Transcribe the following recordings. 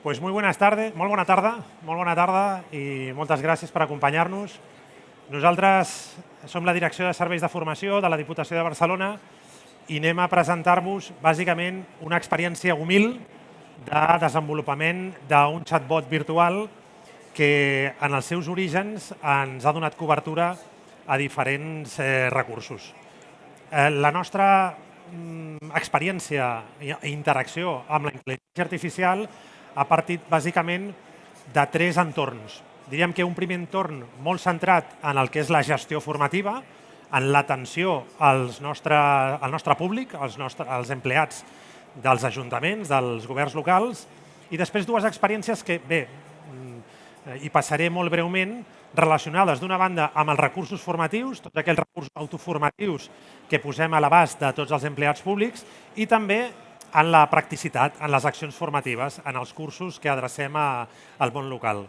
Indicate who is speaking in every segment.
Speaker 1: Pues muy buenas tardes, molt bona tarda i moltes gràcies per acompanyar-nos. Nosaltres som la Direcció de Serveis de Formació de la Diputació de Barcelona i anem a presentar-vos bàsicament una experiència humil de desenvolupament d'un chatbot virtual que en els seus orígens ens ha donat cobertura a diferents recursos. La nostra experiència i interacció amb la intel·ligència artificial ha partit bàsicament de tres entorns. Diríem que un primer entorn molt centrat en el que és la gestió formativa, en l'atenció al nostre públic, als empleats dels ajuntaments, dels governs locals, i després dues experiències que, bé, hi passaré molt breument, relacionades d'una banda amb els recursos formatius, tots aquells recursos autoformatius que posem a l'abast de tots els empleats públics, i també en la practicitat, en les accions formatives, en els cursos que adrecem al món local.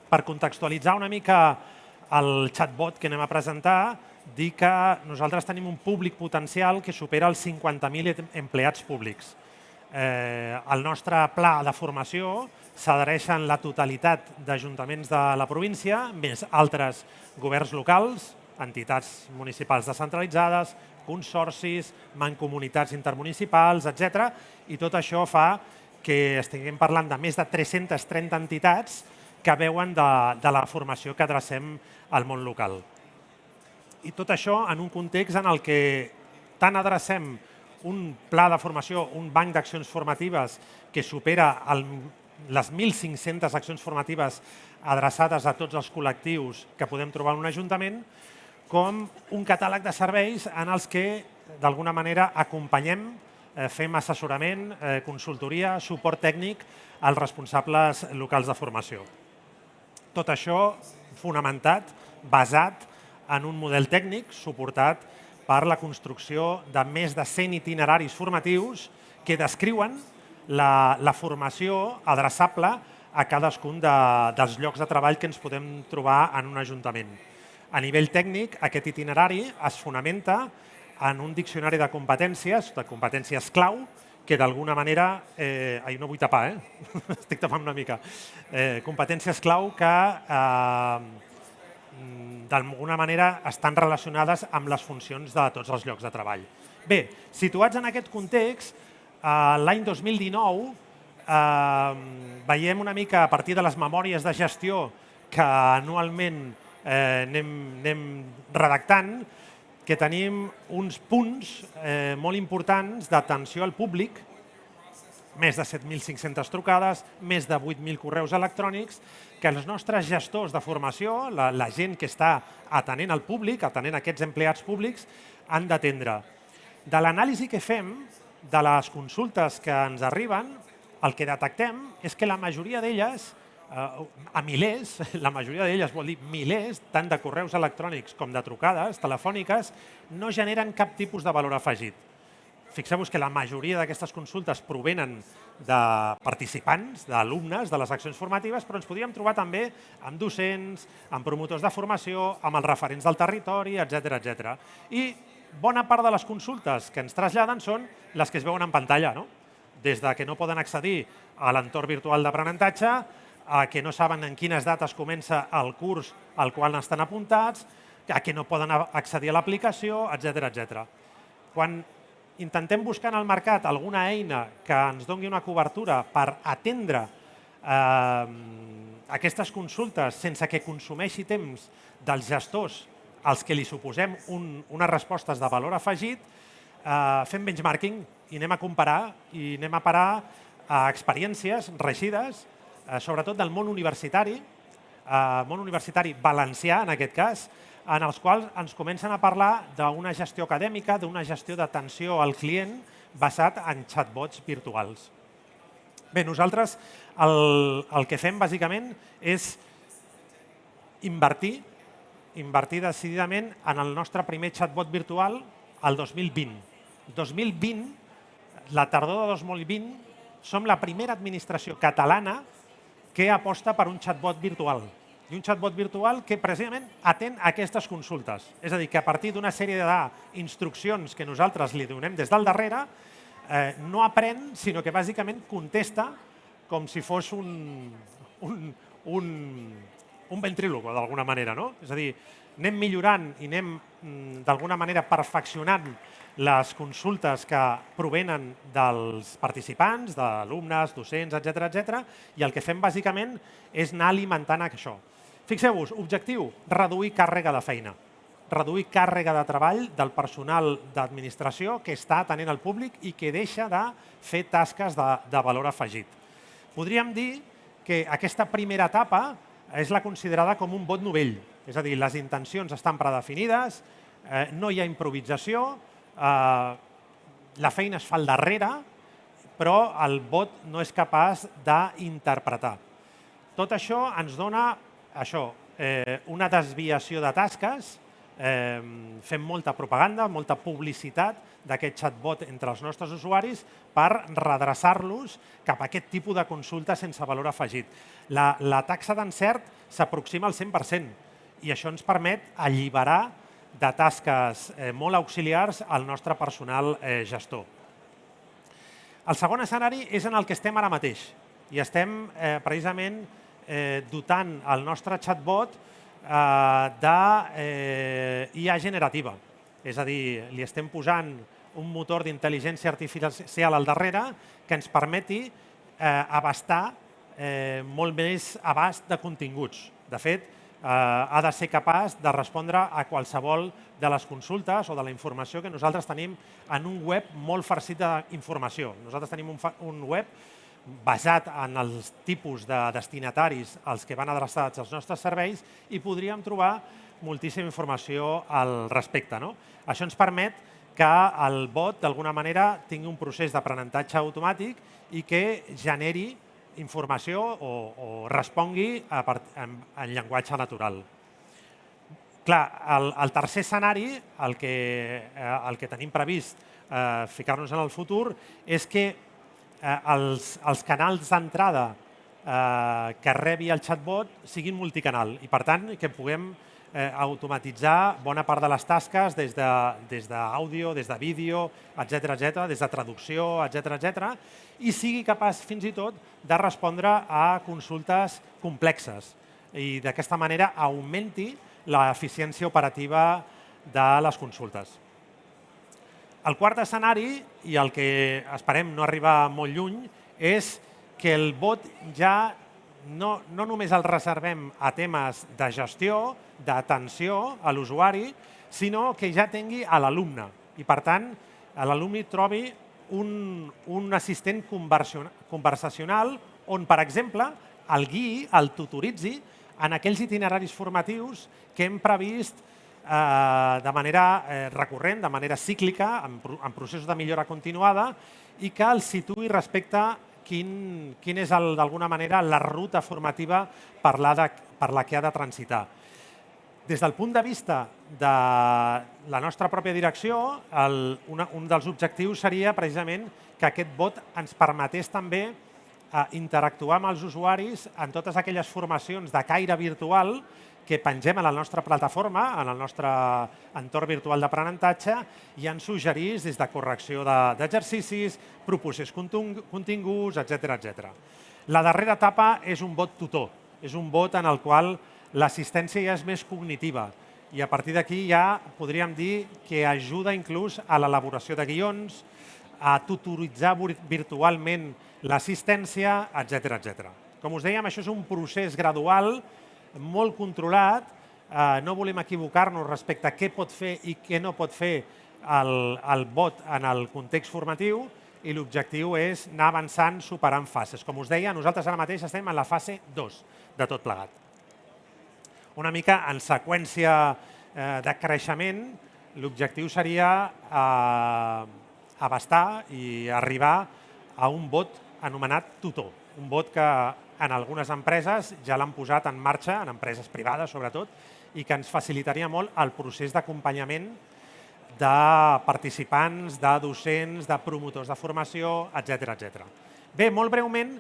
Speaker 1: Per contextualitzar una mica el chatbot que anem a presentar, dir que nosaltres tenim un públic potencial que supera els 50.000 empleats públics. El nostre pla de formació s'adhereixen la totalitat d'ajuntaments de la província, més altres governs locals, entitats municipals descentralitzades, consorcis, mancomunitats intermunicipals, etc. I tot això fa que estiguem parlant de més de 330 entitats que veuen de la formació que adrecem al món local. I tot això en un context en el que tant adrecem un pla de formació, un banc d'accions formatives que supera les 1.500 accions formatives adreçades a tots els col·lectius que podem trobar en un ajuntament, com un catàleg de serveis en els que, d'alguna manera, acompanyem, fem assessorament, consultoria, suport tècnic als responsables locals de formació. Tot això fonamentat, basat en un model tècnic suportat per la construcció de més de 100 itineraris formatius que descriuen la formació adreçable a cadascun dels llocs de treball que ens podem trobar en un ajuntament. A nivell tècnic, aquest itinerari es fonamenta en un diccionari de competències clau, que d'alguna manera... no vull tapar, estic tapant una mica. Competències clau que d'alguna manera estan relacionades amb les funcions de tots els llocs de treball. Bé, situats en aquest context, l'any 2019 veiem una mica a partir de les memòries de gestió que anualment anem redactant, que tenim uns punts molt importants d'atenció al públic, més de 7.500 trucades, més de 8.000 correus electrònics, que els nostres gestors de formació, la gent que està atenent al públic, atenent aquests empleats públics, han d'atendre. De l'anàlisi que fem, de les consultes que ens arriben, el que detectem és que la majoria d'elles, a milers, la majoria d'elles vol dir milers, tant de correus electrònics com de trucades telefòniques, no generen cap tipus de valor afegit. Fixeu-vos que la majoria d'aquestes consultes provenen de participants, d'alumnes de les accions formatives, però ens podríem trobar també amb docents, amb promotors de formació, amb els referents del territori, etc. I bona part de les consultes que ens traslladen són les que es veuen en pantalla, des de que no poden accedir a l'entorn virtual d'aprenentatge, a que no saben en quines dates comença el curs al qual estan apuntats, a que no poden accedir a l'aplicació, etc. Quan intentem buscar en el mercat alguna eina que ens doni una cobertura per atendre aquestes consultes sense que consumeixi temps dels gestors als que li suposem unes respostes de valor afegit, fem benchmarking i anem a comparar i anem a parar a experiències reeixides, sobretot del món universitari valencià, en aquest cas, en els quals ens comencen a parlar d'una gestió acadèmica, d'una gestió d'atenció al client basat en chatbots virtuals. Bé, nosaltres el que fem bàsicament és invertir decididament en el nostre primer chatbot virtual el 2020. 2020, la tardor de 2020, som la primera administració catalana que aposta per un chatbot virtual. I un chatbot virtual que precisament atén aquestes consultes. És a dir, que a partir d'una sèrie d'instruccions que nosaltres li donem des del darrere, no aprèn, sinó que bàsicament contesta com si fos un ventríloco, d'alguna manera, no? És a dir, anem millorant i anem, d'alguna manera, perfeccionant les consultes que provenen dels participants, d'alumnes, docents, etc, i el que fem, bàsicament, és anar alimentant això. Fixeu-vos, objectiu, reduir càrrega de feina, reduir càrrega de treball del personal d'administració que està atenent al públic i que deixa de fer tasques de valor afegit. Podríem dir que aquesta primera etapa és la considerada com un bot novell, és a dir, les intencions estan predefinides, no hi ha improvisació, la feina es fa al darrere, però el bot no és capaç d'interpretar. Tot això ens dona una desviació de tasques, fem molta propaganda, molta publicitat d'aquest chatbot entre els nostres usuaris per redreçar-los cap a aquest tipus de consulta sense valor afegit. La taxa d'encert s'aproxima al 100% i això ens permet alliberar de tasques molt auxiliars al nostre personal gestor. El segon escenari és en el que estem ara mateix i estem precisament dotant el nostre chatbot d'IA generativa. És a dir, li estem posant un motor d'intel·ligència artificial al darrere que ens permeti abastar molt més abast de continguts. De fet, ha de ser capaç de respondre a qualsevol de les consultes o de la informació que nosaltres tenim en un web molt farcit d'informació. Nosaltres tenim un web basat en els tipus de destinataris als que van adreçats els nostres serveis i podríem trobar moltíssima informació al respecte. Això ens permet que el bot, d'alguna manera, tingui un procés d'aprenentatge automàtic i que generi informació o respongui en llenguatge natural. Clar, el tercer escenari, el que tenim previst ficar-nos en el futur, és que els canals d'entrada que rebi el chatbot siguin multicanal i, per tant, que puguem automatitzar bona part de les tasques des d'àudio, des de vídeo, etc, des de traducció, etc, i sigui capaç fins i tot de respondre a consultes complexes i d'aquesta manera augmenti l'eficiència operativa de les consultes. El quart escenari, i el que esperem no arribar molt lluny, és que el bot ja no només el reservem a temes de gestió, d'atenció a l'usuari, sinó que ja tingui a l'alumne. I, per tant, l'alumne trobi un assistent conversacional on, per exemple, el guiï, el tutoritzi en aquells itineraris formatius que hem previst de manera recurrent, de manera cíclica, en processos de millora continuada, i que el situï respecte a quin és, d'alguna manera, la ruta formativa per la que ha de transitar. Des del punt de vista de la nostra pròpia direcció, un dels objectius seria precisament que aquest bot ens permetés també interactuar amb els usuaris en totes aquelles formacions de caire virtual que pengem a la nostra plataforma, en el nostre entorn virtual d'aprenentatge, i ens suggerís des de correcció d'exercicis, proposés continguts, etc. La darrera etapa és un bot tutor, és un bot en el qual l'assistència ja és més cognitiva i a partir d'aquí ja podríem dir que ajuda inclús a l'elaboració de guions, a tutoritzar virtualment l'assistència, etc. Com us dèiem, això és un procés gradual, molt controlat, no volem equivocar-nos respecte a què pot fer i què no pot fer el bot en el context formatiu i l'objectiu és anar avançant superant fases. Com us deia, nosaltres ara mateix estem en la fase 2 de tot plegat. Una mica en seqüència de creixement, l'objectiu seria abastar i arribar a un bot anomenat tutor, un bot que en algunes empreses ja l'han posat en marxa, en empreses privades sobretot, i que ens facilitaria molt el procés d'acompanyament de participants, de docents, de promotors de formació, etc. Bé, molt breument,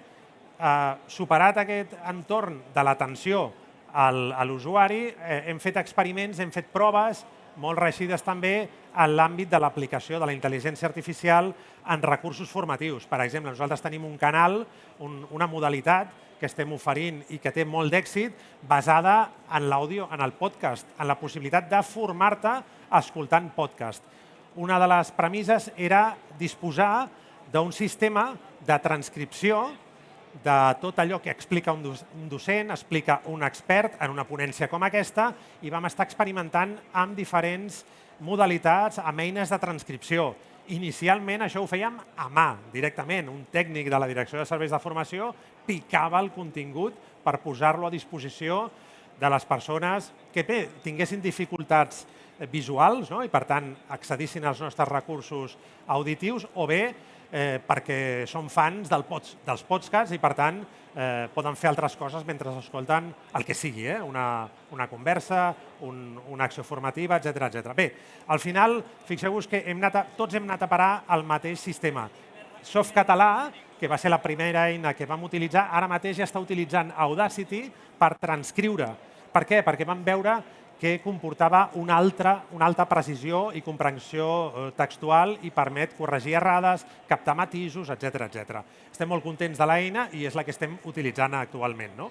Speaker 1: superat aquest entorn de l'atenció a l'usuari, hem fet experiments, hem fet proves molt reeixides també en l'àmbit de l'aplicació de la intel·ligència artificial en recursos formatius. Per exemple, nosaltres tenim un canal, una modalitat que estem oferint i que té molt d'èxit basada en l'àudio, en el podcast, en la possibilitat de formar-te escoltant podcast. Una de les premisses era disposar d'un sistema de transcripció de tot allò que explica un docent, explica un expert en una ponència com aquesta, i vam estar experimentant amb diferents modalitats, amb eines de transcripció. Inicialment això ho fèiem a mà, directament. Un tècnic de la Direcció de Serveis de Formació picava el contingut per posar-lo a disposició de les persones que tinguessin dificultats visuals, no? I per tant accedissin als nostres recursos auditius, o bé perquè són fans dels podcasts i per tant poden fer altres coses mentre escolten el que sigui, una conversa, una acció formativa, etc. Bé, al final, fixeu-vos que tots hem anat a parar al mateix sistema. Softcatalà, que va ser la primera eina que vam utilitzar, ara mateix ja està utilitzant Audacity per transcriure. Per què? Perquè vam veure que comportava una alta precisió i comprensió textual i permet corregir errades, captar matisos, etc. Estem molt contents de l'eina i és la que estem utilitzant actualment.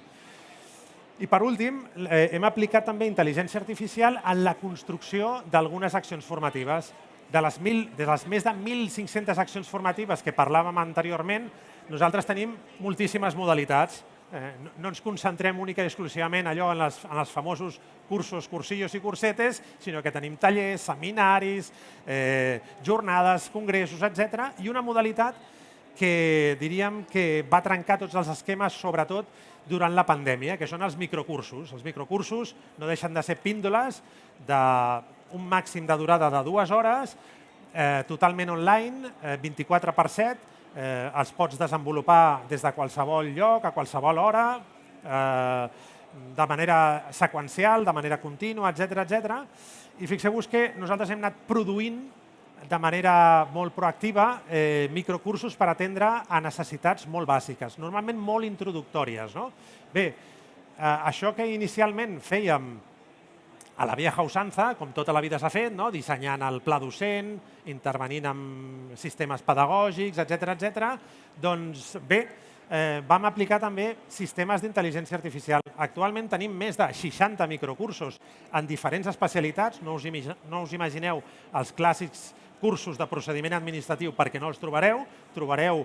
Speaker 1: I per últim, hem aplicat també intel·ligència artificial en la construcció d'algunes accions formatives. De les més de 1.500 accions formatives que parlàvem anteriorment, nosaltres tenim moltíssimes modalitats. No ens concentrem únicament i exclusivament allò en els famosos cursos, cursillos i cursetes, sinó que tenim tallers, seminaris, jornades, congressos, etc. I una modalitat que diríem que va trencar tots els esquemes, sobretot durant la pandèmia, que són els microcursos. Els microcursos no deixen de ser píndoles d'un màxim de durada de 2 hores, totalment online, 24/7, els pots desenvolupar des de qualsevol lloc, a qualsevol hora, de manera seqüencial, de manera contínua, etc. I fixeu-vos que nosaltres hem anat produint de manera molt proactiva microcursos per atendre a necessitats molt bàsiques, normalment molt introductòries. Bé, això que inicialment fèiem a la vieja usanza, com tota la vida s'ha fet, dissenyant el pla docent, intervenint en sistemes pedagògics, etc. Doncs bé, vam aplicar també sistemes d'intel·ligència artificial. Actualment tenim més de 60 microcursos en diferents especialitats. No us imagineu els clàssics cursos de procediment administratiu perquè no els trobareu. Trobareu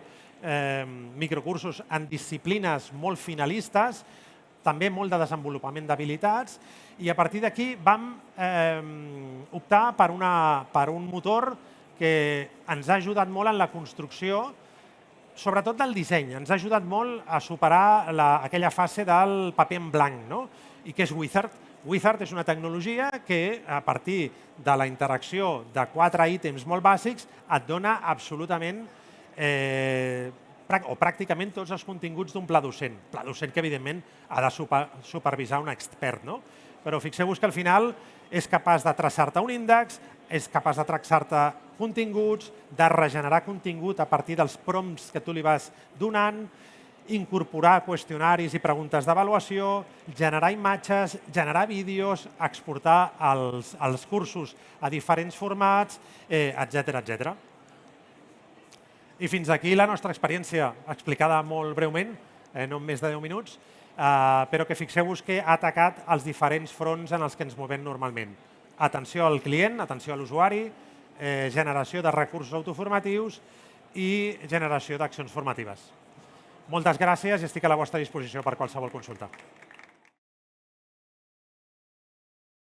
Speaker 1: microcursos en disciplines molt finalistes, també molt de desenvolupament d'habilitats, i a partir d'aquí vam optar per un motor que ens ha ajudat molt en la construcció, sobretot del disseny. Ens ha ajudat molt a superar aquella fase del paper en blanc, i que és Wizard. Wizard és una tecnologia que, a partir de la interacció de 4 ítems molt bàsics, et dona absolutament o pràcticament tots els continguts d'un pla docent. Pla docent que, evidentment, ha de supervisar un expert. Però fixeu-vos que al final és capaç de traçar-te un índex, és capaç de traçar-te continguts, de regenerar contingut a partir dels prompts que tu li vas donant, incorporar qüestionaris i preguntes d'avaluació, generar imatges, generar vídeos, exportar els cursos a diferents formats, etc. I fins aquí la nostra experiència, explicada molt breument, no en més de 10 minuts, però que fixeu-vos que ha atacat els diferents fronts en els que ens movem normalment. Atenció al client, atenció a l'usuari, generació de recursos autoformatius i generació d'accions formatives. Moltes gràcies i estic a la vostra disposició per qualsevol consulta.